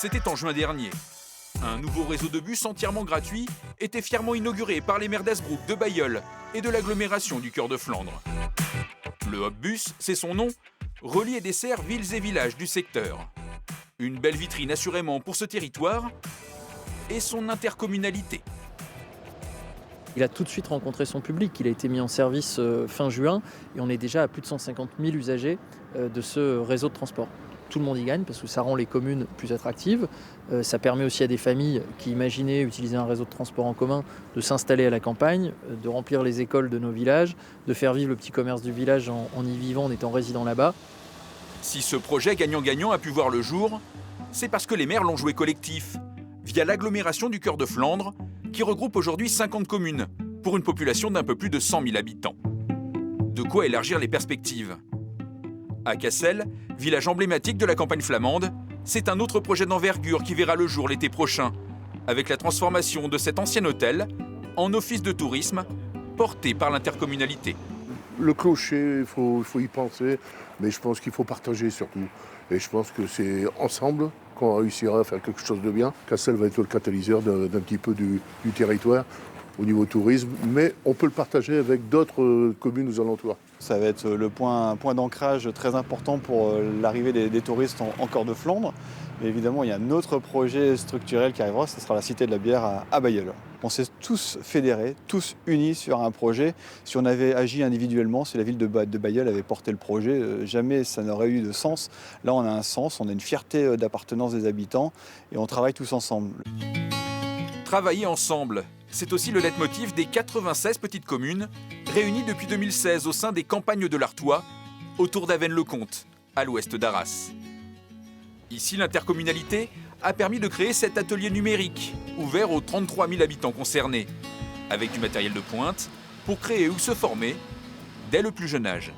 C'était en juin dernier. Un nouveau réseau de bus entièrement gratuit était fièrement inauguré par les maires d'Esbrook, de Bailleul et de l'agglomération du Cœur de Flandre. Le Hop-Bus, c'est son nom, relie et dessert villes et villages du secteur. Une belle vitrine assurément pour ce territoire et son intercommunalité. Il a tout de suite rencontré son public. Il a été mis en service fin juin et on est déjà à plus de 150 000 usagers de ce réseau de transport. Tout le monde y gagne parce que ça rend les communes plus attractives. Ça permet aussi à des familles qui imaginaient utiliser un réseau de transport en commun de s'installer à la campagne, de remplir les écoles de nos villages, de faire vivre le petit commerce du village en y vivant, en étant résident là-bas. Si ce projet gagnant-gagnant a pu voir le jour, c'est parce que les maires l'ont joué collectif, via l'agglomération du Cœur de Flandre, qui regroupe aujourd'hui 50 communes, pour une population d'un peu plus de 100 000 habitants. De quoi élargir les perspectives. À Cassel, village emblématique de la campagne flamande, c'est un autre projet d'envergure qui verra le jour l'été prochain, avec la transformation de cet ancien hôtel en office de tourisme porté par l'intercommunalité. Le clocher, il faut y penser, mais je pense qu'il faut partager surtout. Et je pense que c'est ensemble qu'on réussira à faire quelque chose de bien. Cassel va être le catalyseur d'un petit peu du territoire au niveau tourisme, mais on peut le partager avec d'autres communes aux alentours. Ça va être le point d'ancrage très important pour l'arrivée des touristes en Cœur de Flandre. Mais évidemment, il y a un autre projet structurel qui arrivera, ce sera la Cité de la bière à Bailleul. On s'est tous fédérés, tous unis sur un projet. Si on avait agi individuellement, si la ville de Bailleul avait porté le projet, jamais ça n'aurait eu de sens. Là, on a un sens, on a une fierté d'appartenance des habitants et on travaille tous ensemble. Travailler ensemble, c'est aussi le leitmotiv des 96 petites communes réunies depuis 2016 au sein des campagnes de l'Artois, autour d'Avesnes-le-Comte, à l'ouest d'Arras. Ici, l'intercommunalité a permis de créer cet atelier numérique, ouvert aux 33 000 habitants concernés, avec du matériel de pointe, pour créer ou se former dès le plus jeune âge.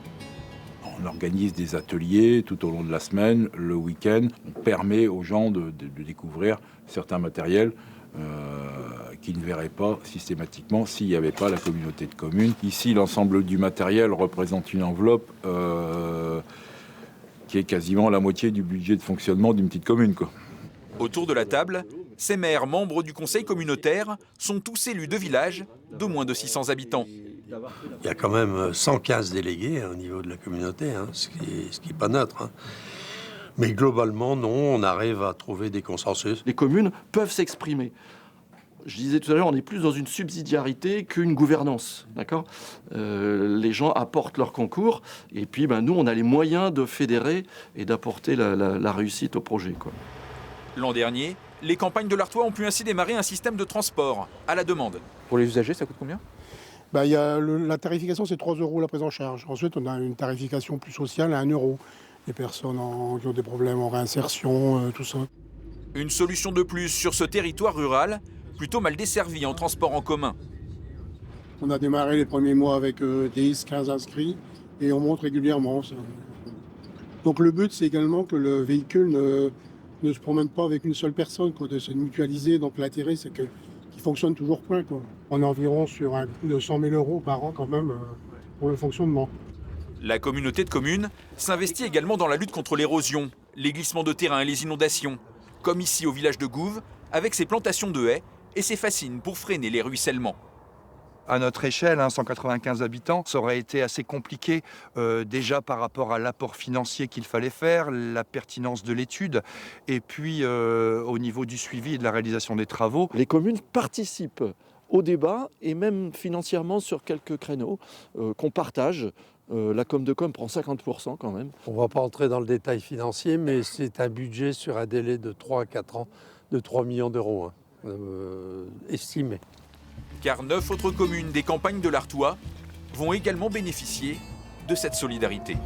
On organise des ateliers tout au long de la semaine, le week-end. On permet aux gens de découvrir certains matériels qui ne verraient pas systématiquement s'il n'y avait pas la communauté de communes. Ici, l'ensemble du matériel représente une enveloppe qui est quasiment la moitié du budget de fonctionnement d'une petite commune, quoi. Autour de la table, ces maires membres du conseil communautaire sont tous élus de villages de moins de 600 habitants. Il y a quand même 115 délégués au niveau de la communauté, ce qui n'est pas neutre. Mais globalement, non, on arrive à trouver des consensus. Les communes peuvent s'exprimer. Je disais tout à l'heure, on est plus dans une subsidiarité qu'une gouvernance, d'accord ? Les gens apportent leur concours, et puis nous, on a les moyens de fédérer et d'apporter la réussite au projet, quoi. L'an dernier, les campagnes de l'Artois ont pu ainsi démarrer un système de transport à la demande. Pour les usagers, ça coûte combien ? La tarification, c'est 3 € la prise en charge. Ensuite, on a une tarification plus sociale à 1 €. Les personnes qui ont des problèmes en réinsertion, tout ça. Une solution de plus sur ce territoire rural, plutôt mal desservi en transport en commun. On a démarré les premiers mois avec 10, 15 inscrits et on monte régulièrement. Donc le but, c'est également que le véhicule ne se promène pas avec une seule personne, de se mutualiser. Donc l'intérêt, c'est qu'il fonctionne toujours plein, quoi. On est environ sur un coût de 100 000 € par an quand même pour le fonctionnement. La communauté de communes s'investit également dans la lutte contre l'érosion, les glissements de terrain et les inondations, comme ici au village de Gouves, avec ses plantations de haies et ses fascines pour freiner les ruissellements. À notre échelle, 195 habitants, ça aurait été assez compliqué déjà par rapport à l'apport financier qu'il fallait faire, la pertinence de l'étude, et puis au niveau du suivi et de la réalisation des travaux. Les communes participent au débat et même financièrement sur quelques créneaux qu'on partage. La com de com prend 50% quand même. On ne va pas entrer dans le détail financier, mais c'est un budget sur un délai de 3 à 4 ans de 3 millions d'euros estimé. Car 9 autres communes des campagnes de l'Artois vont également bénéficier de cette solidarité.